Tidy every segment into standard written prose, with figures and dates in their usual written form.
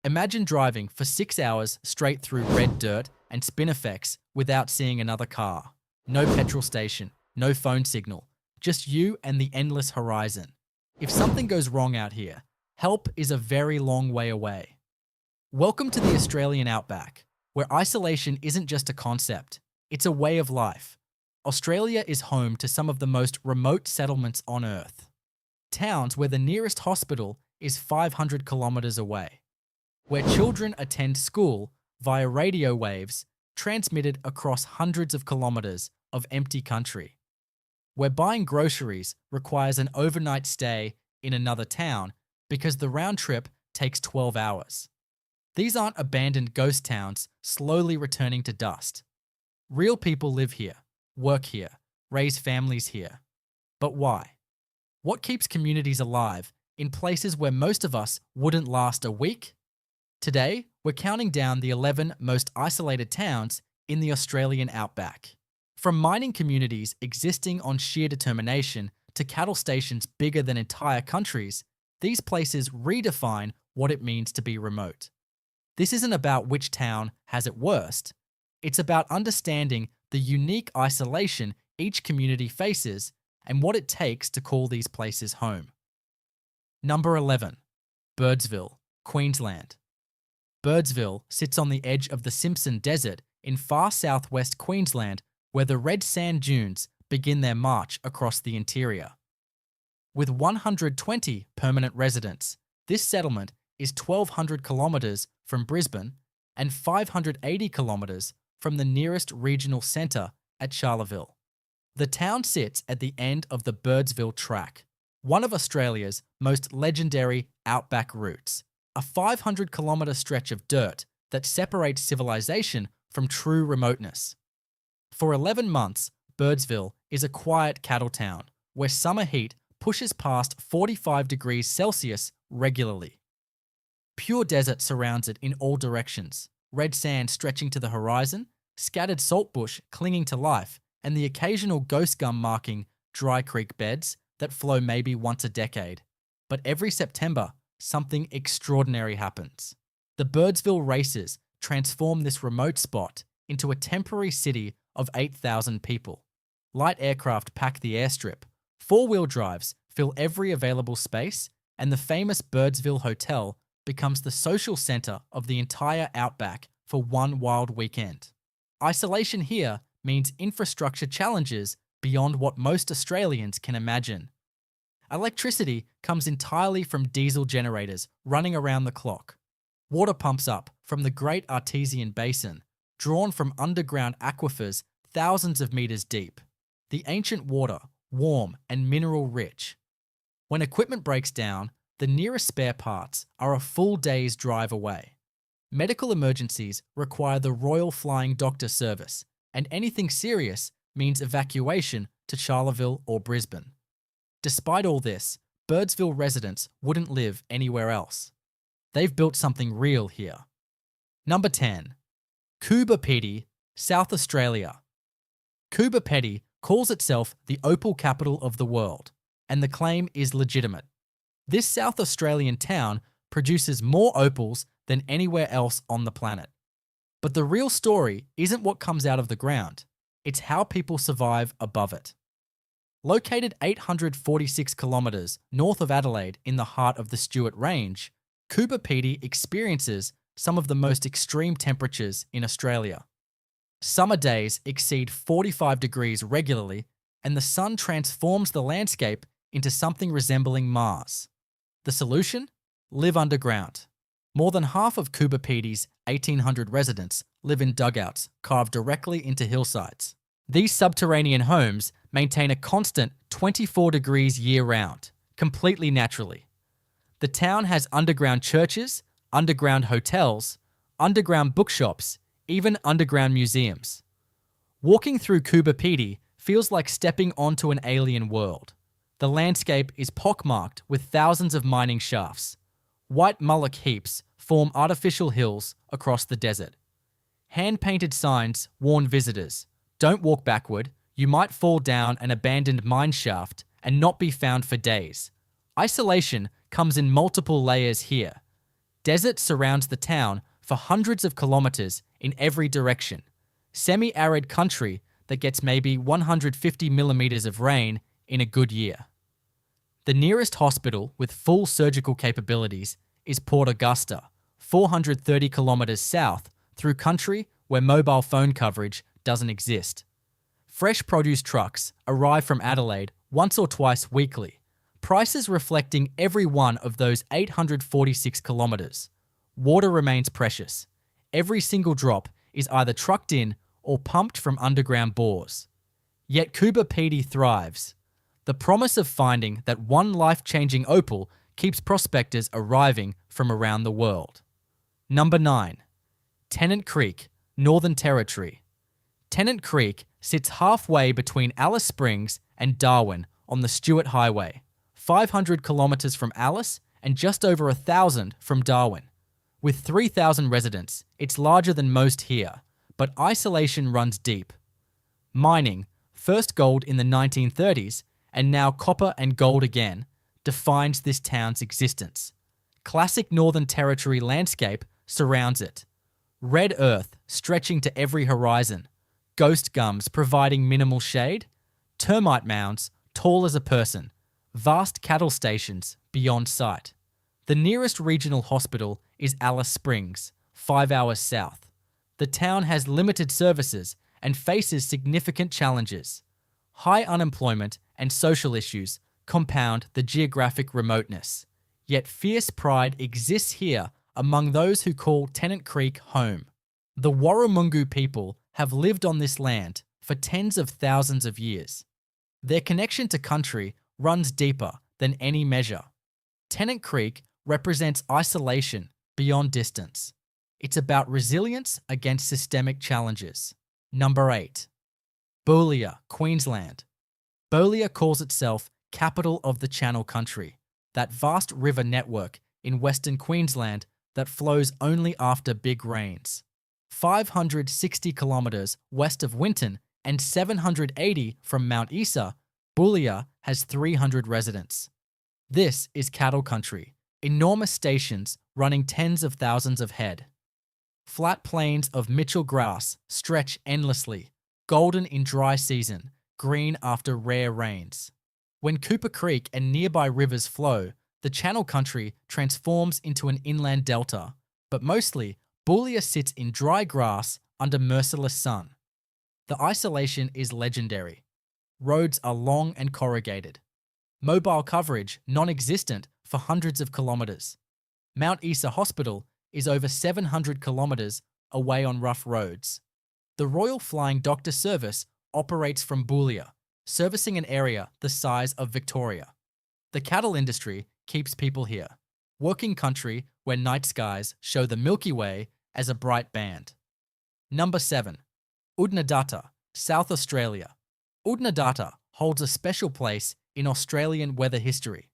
Imagine driving for 6 hours straight through red dirt and spinifex without seeing another car. No petrol station, no phone signal, just you and the endless horizon. If something goes wrong out here, help is a very long way away. Welcome to the Australian Outback, where isolation isn't just a concept, it's a way of life. Australia is home to some of the most remote settlements on Earth. Towns where the nearest hospital is 500 kilometres away. Where children attend school via radio waves transmitted across hundreds of kilometres of empty country. Where buying groceries requires an overnight stay in another town because the round trip takes 12 hours. These aren't abandoned ghost towns slowly returning to dust. Real people live here, work here, raise families here. But why? What keeps communities alive in places where most of us wouldn't last a week? Today, we're counting down the 11 most isolated towns in the Australian Outback. From mining communities existing on sheer determination to cattle stations bigger than entire countries, these places redefine what it means to be remote. This isn't about which town has it worst. It's about understanding the unique isolation each community faces and what it takes to call these places home. Number 11. Birdsville, Queensland. Birdsville sits on the edge of the Simpson Desert in far southwest Queensland, where the red sand dunes begin their march across the interior. With 120 permanent residents, this settlement is 1,200 kilometres from Brisbane and 580 kilometres from the nearest regional centre at Charleville. The town sits at the end of the Birdsville Track, one of Australia's most legendary outback routes, a 500-kilometre stretch of dirt that separates civilization from true remoteness. For 11 months, Birdsville is a quiet cattle town where summer heat pushes past 45 degrees Celsius regularly. Pure desert surrounds it in all directions, red sand stretching to the horizon, scattered saltbush clinging to life, and the occasional ghost gum marking dry creek beds that flow maybe once a decade. But every September, something extraordinary happens. The Birdsville races transform this remote spot into a temporary city of 8,000 people. Light aircraft pack the airstrip, four-wheel drives fill every available space, and the famous Birdsville Hotel becomes the social centre of the entire outback for one wild weekend. Isolation here means infrastructure challenges beyond what most Australians can imagine. Electricity comes entirely from diesel generators running around the clock. Water pumps up from the Great Artesian Basin, drawn from underground aquifers thousands of metres deep. The ancient water, warm and mineral rich. When equipment breaks down, the nearest spare parts are a full day's drive away. Medical emergencies require the Royal Flying Doctor Service, and anything serious means evacuation to Charleville or Brisbane. Despite all this, Birdsville residents wouldn't live anywhere else. They've built something real here. Number 10. Coober Pedy, South Australia. Coober Pedy calls itself the opal capital of the world, and the claim is legitimate. This South Australian town produces more opals than anywhere else on the planet. But the real story isn't what comes out of the ground, it's how people survive above it. Located 846 kilometres north of Adelaide in the heart of the Stuart Range, Coober Pedy experiences some of the most extreme temperatures in Australia. Summer days exceed 45 degrees regularly, and the sun transforms the landscape into something resembling Mars. The solution? Live underground. More than half of Coober Pedy's 1,800 residents live in dugouts carved directly into hillsides. These subterranean homes maintain a constant 24 degrees year-round, completely naturally. The town has underground churches, underground hotels, underground bookshops, even underground museums. Walking through Coober Pedy feels like stepping onto an alien world. The landscape is pockmarked with thousands of mining shafts. White mullock heaps form artificial hills across the desert. Hand-painted signs warn visitors, don't walk backward, you might fall down an abandoned mine shaft and not be found for days. Isolation comes in multiple layers here. Desert surrounds the town for hundreds of kilometers in every direction. Semi-arid country that gets maybe 150 millimeters of rain in a good year. The nearest hospital with full surgical capabilities is Port Augusta, 430 kilometers south through country where mobile phone coverage doesn't exist. Fresh produce trucks arrive from Adelaide once or twice weekly, prices reflecting every one of those 846 kilometres. Water remains precious. Every single drop is either trucked in or pumped from underground bores. Yet Coober Pedy thrives. The promise of finding that one life-changing opal keeps prospectors arriving from around the world. Number 9. Tennant Creek, Northern Territory. Tennant Creek sits halfway between Alice Springs and Darwin on the Stuart Highway, 500 kilometres from Alice and just over 1,000 from Darwin. With 3,000 residents, it's larger than most here, but isolation runs deep. Mining, first gold in the 1930s and now copper and gold again, defines this town's existence. Classic Northern Territory landscape surrounds it. Red earth stretching to every horizon, ghost gums providing minimal shade, termite mounds tall as a person, vast cattle stations beyond sight. The nearest regional hospital is Alice Springs, 5 hours south. The town has limited services and faces significant challenges. High unemployment and social issues compound the geographic remoteness. Yet fierce pride exists here among those who call Tennant Creek home. The Warramungu people have lived on this land for tens of thousands of years. Their connection to country runs deeper than any measure. Tennant Creek represents isolation beyond distance. It's about resilience against systemic challenges. Number 8. Boulia, Queensland. Boulia calls itself capital of the Channel Country, that vast river network in Western Queensland that flows only after big rains. 560 kilometres west of Winton and 780 from Mount Isa, Boulia has 300 residents. This is cattle country, enormous stations running tens of thousands of head. Flat plains of Mitchell grass stretch endlessly, golden in dry season, green after rare rains. When Cooper Creek and nearby rivers flow, the Channel Country transforms into an inland delta, but mostly Boulia sits in dry grass under merciless sun. The isolation is legendary. Roads are long and corrugated. Mobile coverage non-existent for hundreds of kilometres. Mount Isa Hospital is over 700 kilometres away on rough roads. The Royal Flying Doctor Service operates from Boulia, servicing an area the size of Victoria. The cattle industry keeps people here. Working country where night skies show the Milky Way as a bright band. Number 7. Oodnadatta, South Australia. Oodnadatta holds a special place in Australian weather history.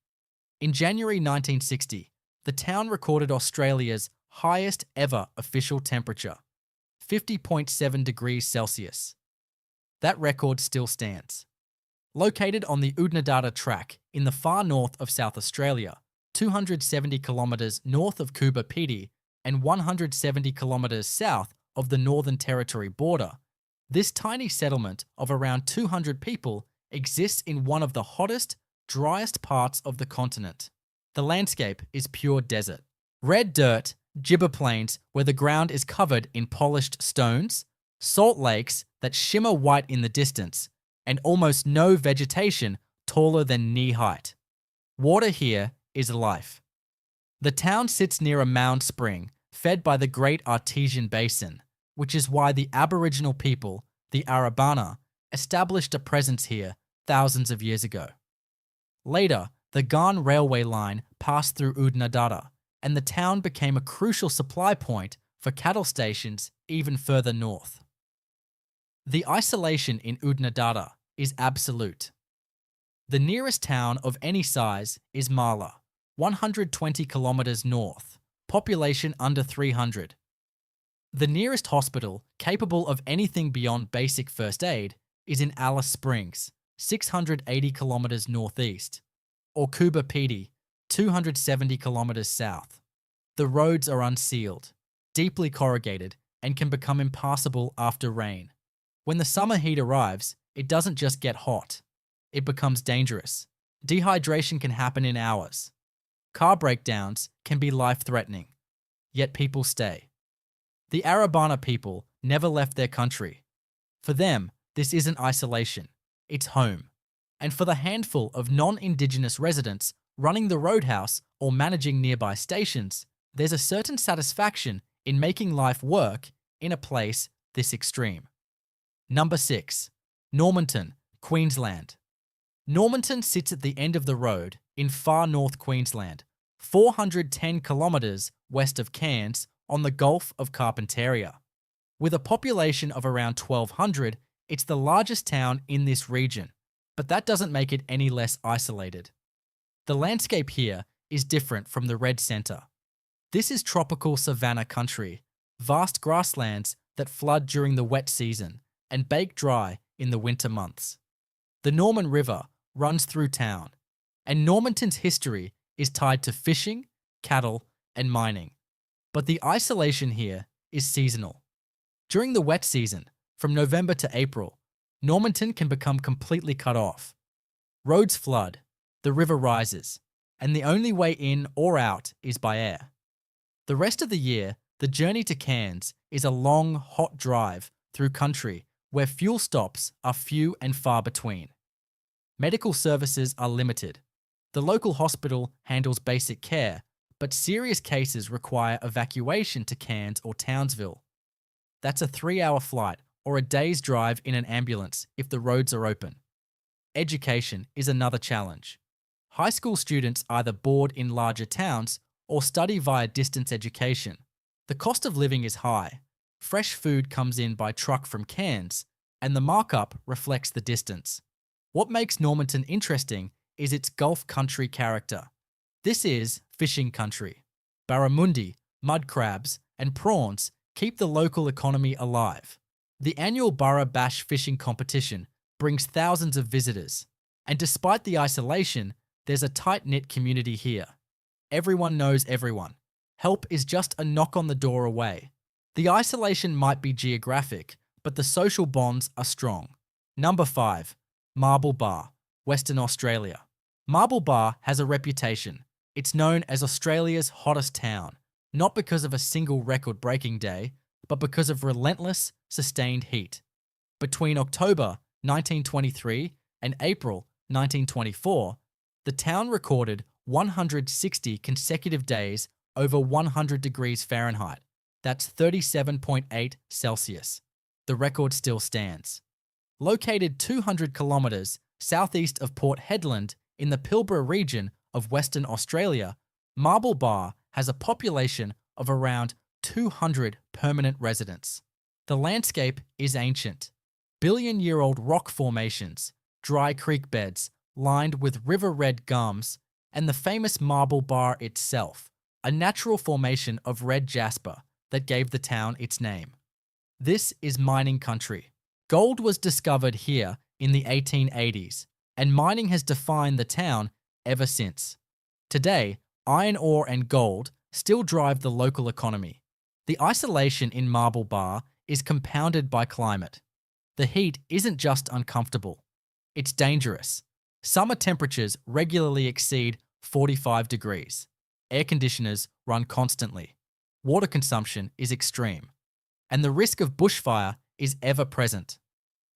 In January 1960, the town recorded Australia's highest ever official temperature, 50.7 degrees Celsius. That record still stands. Located on the Oodnadatta Track in the far north of South Australia, 270 kilometres north of Coober Pedy and 170 kilometres south of the Northern Territory border, this tiny settlement of around 200 people exists in one of the hottest, driest parts of the continent. The landscape is pure desert. Red dirt, gibber plains where the ground is covered in polished stones, salt lakes that shimmer white in the distance, and almost no vegetation taller than knee height. Water here is life. The town sits near a mound spring fed by the Great Artesian Basin, which is why the Aboriginal people, the Arabana, established a presence here thousands of years ago. Later, the Ghan railway line passed through Oodnadatta, and the town became a crucial supply point for cattle stations even further north. The isolation in Oodnadatta is absolute. The nearest town of any size is Marla, 120 kilometres north, population under 300. The nearest hospital capable of anything beyond basic first aid is in Alice Springs, 680 kilometres northeast, or Coober Pedy, 270 kilometres south. The roads are unsealed, deeply corrugated, and can become impassable after rain. When the summer heat arrives, it doesn't just get hot. It becomes dangerous. Dehydration can happen in hours. Car breakdowns can be life-threatening. Yet people stay. The Arabana people never left their country. For them, this isn't isolation. It's home. And for the handful of non-Indigenous residents running the roadhouse or managing nearby stations, there's a certain satisfaction in making life work in a place this extreme. Number 6. Normanton, Queensland. Normanton sits at the end of the road in far north Queensland, 410 kilometres west of Cairns on the Gulf of Carpentaria. With a population of around 1,200, it's the largest town in this region, but that doesn't make it any less isolated. The landscape here is different from the Red Centre. This is tropical savanna country, vast grasslands that flood during the wet season and bake dry in the winter months. The Norman River runs through town, and Normanton's history is tied to fishing, cattle, and mining. But the isolation here is seasonal. During the wet season, from November to April, Normanton can become completely cut off. Roads flood, the river rises, and the only way in or out is by air. The rest of the year, the journey to Cairns is a long, hot drive through country where fuel stops are few and far between. Medical services are limited. The local hospital handles basic care, but serious cases require evacuation to Cairns or Townsville. That's a 3-hour flight or a day's drive in an ambulance if the roads are open. Education is another challenge. High school students either board in larger towns or study via distance education. The cost of living is high. Fresh food comes in by truck from Cairns, and the markup reflects the distance. What makes Normanton interesting is its Gulf country character. This is fishing country. Barramundi, mud crabs, and prawns keep the local economy alive. The annual Burra Bash fishing competition brings thousands of visitors, and despite the isolation, there's a tight-knit community here. Everyone knows everyone. Help is just a knock on the door away. The isolation might be geographic, but the social bonds are strong. Number 5. Marble Bar, Western Australia. Marble Bar has a reputation. It's known as Australia's hottest town, not because of a single record-breaking day, but because of relentless, sustained heat. Between October 1923 and April 1924, the town recorded 160 consecutive days over 100 degrees Fahrenheit. That's 37.8 Celsius. The record still stands. Located 200 kilometres southeast of Port Hedland in the Pilbara region of Western Australia, Marble Bar has a population of around 200 permanent residents. The landscape is ancient. Billion-year-old rock formations, dry creek beds lined with river-red gums, and the famous Marble Bar itself, a natural formation of red jasper that gave the town its name. This is mining country. Gold was discovered here in the 1880s, and mining has defined the town ever since. Today, iron ore and gold still drive the local economy. The isolation in Marble Bar is compounded by climate. The heat isn't just uncomfortable, it's dangerous. Summer temperatures regularly exceed 45 degrees. Air conditioners run constantly. Water consumption is extreme. And the risk of bushfire is ever present.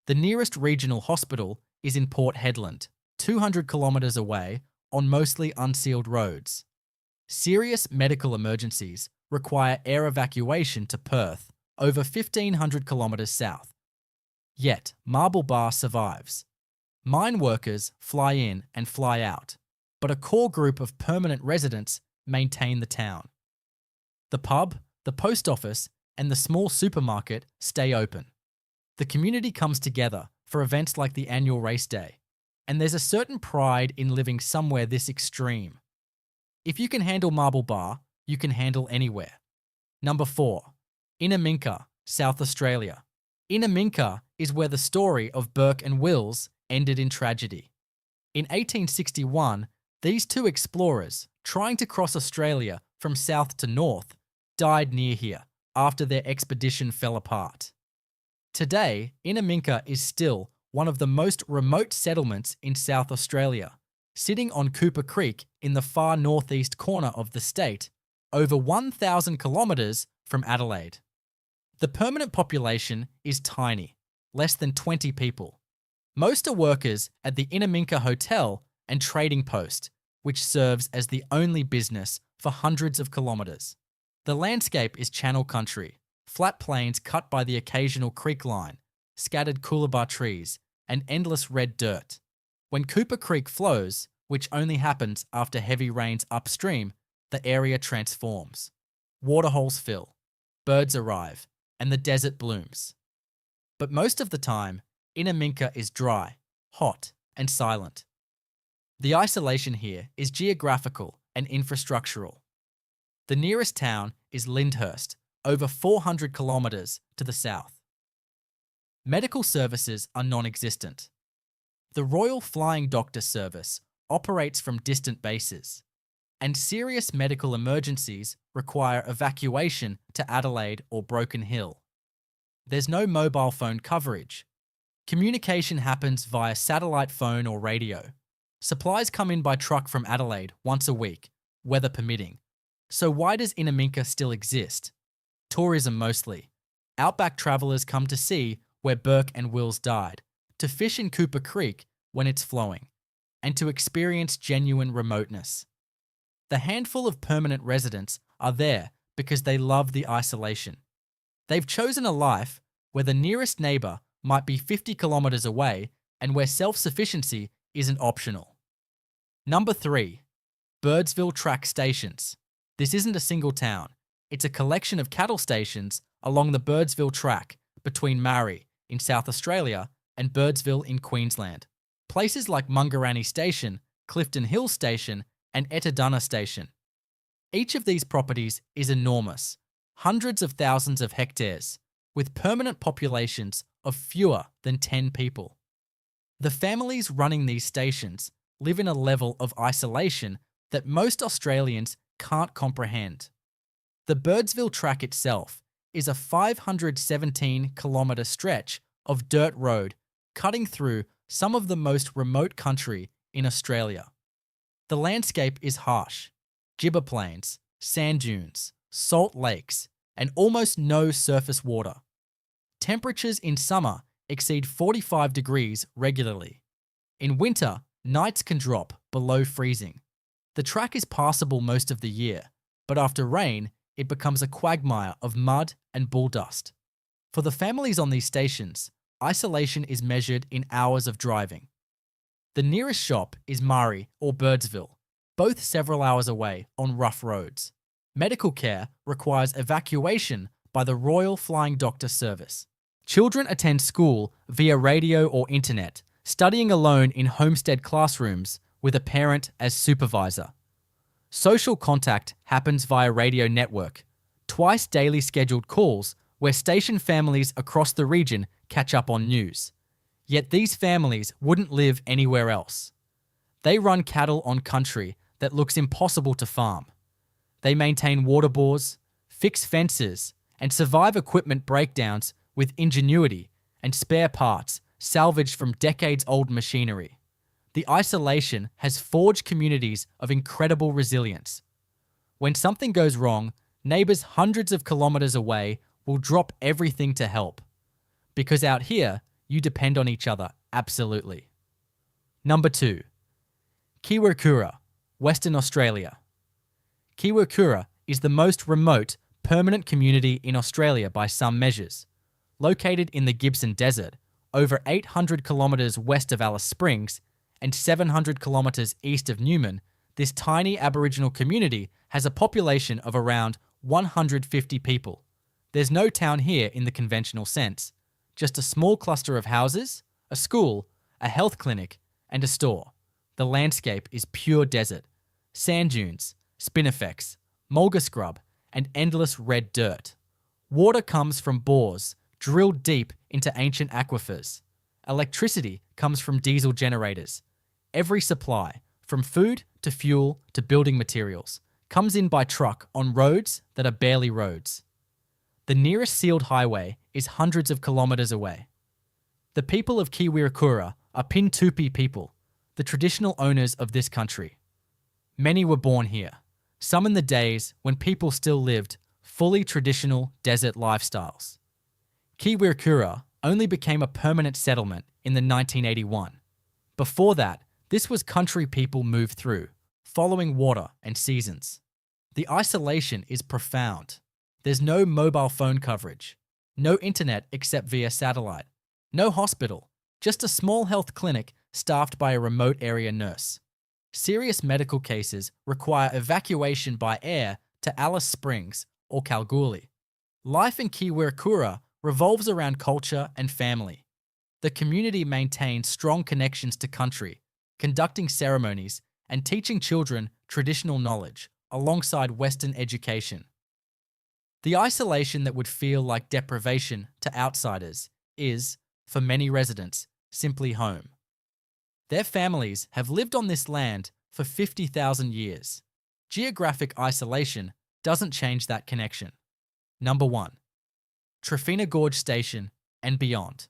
The nearest regional hospital is in Port Hedland, 200 kilometres away on mostly unsealed roads. Serious medical emergencies require air evacuation to Perth, over 1,500 kilometres south. Yet, Marble Bar survives. Mine workers fly in and fly out, but a core group of permanent residents maintain the town. The pub, the post office, and the small supermarket stay open. The community comes together for events like the annual race day, and there's a certain pride in living somewhere this extreme. If you can handle Marble Bar, you can handle anywhere. Number 4. Innamincka, South Australia. Innamincka is where the story of Burke and Wills ended in tragedy. In 1861, these two explorers, trying to cross Australia from south to north, died near here after their expedition fell apart. Today, Innamincka is still one of the most remote settlements in South Australia, sitting on Cooper Creek in the far northeast corner of the state, over 1,000 kilometres from Adelaide. The permanent population is tiny, less than 20 people. Most are workers at the Innamincka Hotel and Trading Post, which serves as the only business for hundreds of kilometres. The landscape is channel country, flat plains cut by the occasional creek line, scattered coolabah trees, and endless red dirt. When Cooper Creek flows, which only happens after heavy rains upstream, the area transforms. Waterholes fill, birds arrive, and the desert blooms. But most of the time, Innamincka is dry, hot, and silent. The isolation here is geographical and infrastructural. The nearest town is Lyndhurst, over 400 kilometres to the south. Medical services are non-existent. The Royal Flying Doctor Service operates from distant bases, and serious medical emergencies require evacuation to Adelaide or Broken Hill. There's no mobile phone coverage. Communication happens via satellite phone or radio. Supplies come in by truck from Adelaide once a week, weather permitting. So why does Innamincka still exist? Tourism mostly. Outback travellers come to see where Burke and Wills died, to fish in Cooper Creek when it's flowing, and to experience genuine remoteness. The handful of permanent residents are there because they love the isolation. They've chosen a life where the nearest neighbour might be 50 kilometres away and where self-sufficiency isn't optional. Number 3. Birdsville Track stations. This isn't a single town. It's a collection of cattle stations along the Birdsville Track between Marie in South Australia and Birdsville in Queensland. Places like Mungarani Station, Clifton Hill Station, and Oodnadatta Station. Each of these properties is enormous, hundreds of thousands of hectares, with permanent populations of fewer than 10 people. The families running these stations live in a level of isolation that most Australians can't comprehend. The Birdsville Track itself is a 517-kilometre stretch of dirt road cutting through some of the most remote country in Australia. The landscape is harsh. Gibber plains, sand dunes, salt lakes, and almost no surface water. Temperatures in summer exceed 45 degrees regularly. In winter, nights can drop below freezing. The track is passable most of the year, but after rain, it becomes a quagmire of mud and bull dust. For the families on these stations, isolation is measured in hours of driving. The nearest shop is Marie or Birdsville, both several hours away on rough roads. Medical care requires evacuation by the Royal Flying Doctor Service. Children attend school via radio or internet, studying alone in homestead classrooms with a parent as supervisor. Social contact happens via radio network, twice daily scheduled calls where station families across the region catch up on news. Yet these families wouldn't live anywhere else. They run cattle on country that looks impossible to farm. They maintain water bores, fix fences, and survive equipment breakdowns with ingenuity and spare parts salvaged from decades-old machinery. The isolation has forged communities of incredible resilience. When something goes wrong, neighbours hundreds of kilometres away will drop everything to help. Because out here, you depend on each other, absolutely. Number 2. Kiwirrkurra, Western Australia. Kiwirrkurra is the most remote, permanent community in Australia by some measures. Located in the Gibson Desert, over 800 kilometres west of Alice Springs and 700 kilometres east of Newman, this tiny Aboriginal community has a population of around 150 people. There's no town here in the conventional sense, just a small cluster of houses, a school, a health clinic, and a store. The landscape is pure desert, sand dunes, spinifex, mulga scrub, and endless red dirt. Water comes from bores drilled deep into ancient aquifers. Electricity comes from diesel generators. Every supply, from food to fuel to building materials, comes in by truck on roads that are barely roads. The nearest sealed highway is hundreds of kilometres away. The people of Kiwirrkurra are Pintupi people, the traditional owners of this country. Many were born here, some in the days when people still lived fully traditional desert lifestyles. Kiwirrkurra only became a permanent settlement in the 1981. Before that, this was country people moved through, following water and seasons. The isolation is profound. There's no mobile phone coverage, no internet except via satellite, no hospital, just a small health clinic staffed by a remote area nurse. Serious medical cases require evacuation by air to Alice Springs or Kalgoorlie. Life in Kiwirrkurra revolves around culture and family. The community maintains strong connections to country, conducting ceremonies and teaching children traditional knowledge alongside Western education. The isolation that would feel like deprivation to outsiders is, for many residents, simply home. Their families have lived on this land for 50,000 years. Geographic isolation doesn't change that connection. Number 1. Trafina Gorge Station and beyond.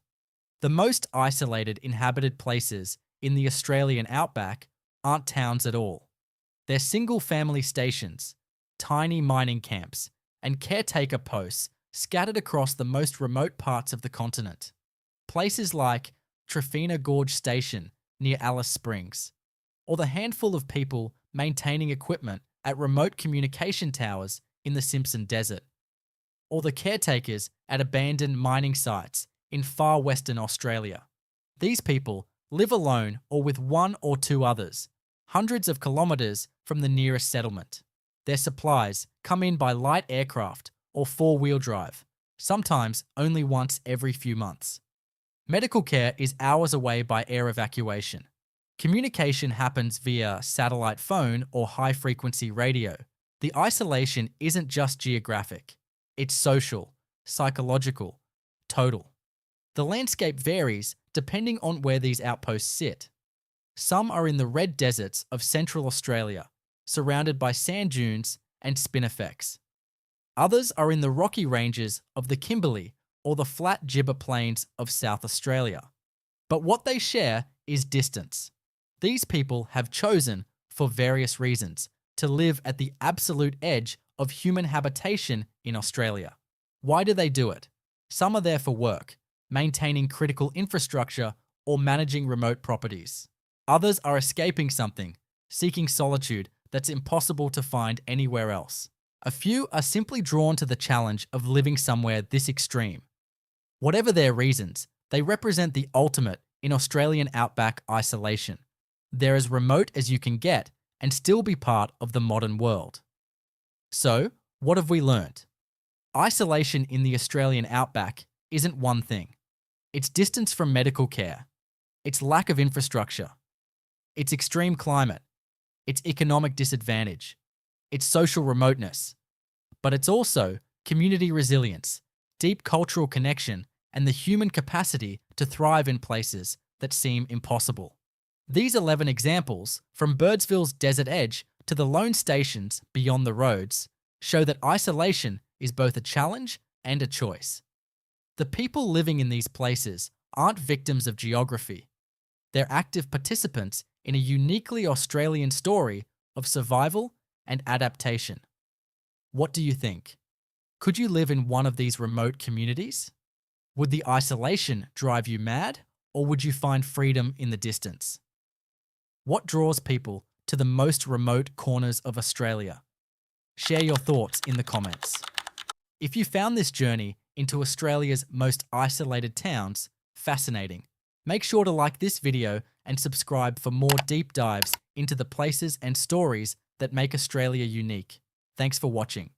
The most isolated inhabited places in the Australian Outback aren't towns at all. They're single-family stations, tiny mining camps, and caretaker posts scattered across the most remote parts of the continent. Places like Trafina Gorge Station near Alice Springs, or the handful of people maintaining equipment at remote communication towers in the Simpson Desert, or the caretakers at abandoned mining sites in far Western Australia. These people live alone or with one or two others, hundreds of kilometres from the nearest settlement. Their supplies come in by light aircraft or four-wheel drive, sometimes only once every few months. Medical care is hours away by air evacuation. Communication happens via satellite phone or high-frequency radio. The isolation isn't just geographic. It's social, psychological, total. The landscape varies depending on where these outposts sit. Some are in the red deserts of Central Australia, surrounded by sand dunes and spinifex. Others are in the rocky ranges of the Kimberley or the flat Gibber Plains of South Australia. But what they share is distance. These people have chosen, for various reasons, to live at the absolute edge of human habitation in Australia. Why do they do it? Some are there for work, maintaining critical infrastructure or managing remote properties. Others are escaping something, seeking solitude that's impossible to find anywhere else. A few are simply drawn to the challenge of living somewhere this extreme. Whatever their reasons, they represent the ultimate in Australian outback isolation. They're as remote as you can get and still be part of the modern world. So, what have we learnt? Isolation in the Australian outback isn't one thing. It's distance from medical care. It's lack of infrastructure. It's extreme climate. It's economic disadvantage. It's social remoteness. But it's also community resilience, deep cultural connection, and the human capacity to thrive in places that seem impossible. These 11 examples, from Birdsville's desert edge to the lone stations beyond the roads, show that isolation is both a challenge and a choice. The people living in these places aren't victims of geography. They're active participants in a uniquely Australian story of survival and adaptation. What do you think? Could you live in one of these remote communities? Would the isolation drive you mad, or would you find freedom in the distance? What draws people to the most remote corners of Australia? Share your thoughts in the comments. If you found this journey into Australia's most isolated towns fascinating, make sure to like this video and subscribe for more deep dives into the places and stories that make Australia unique. Thanks for watching.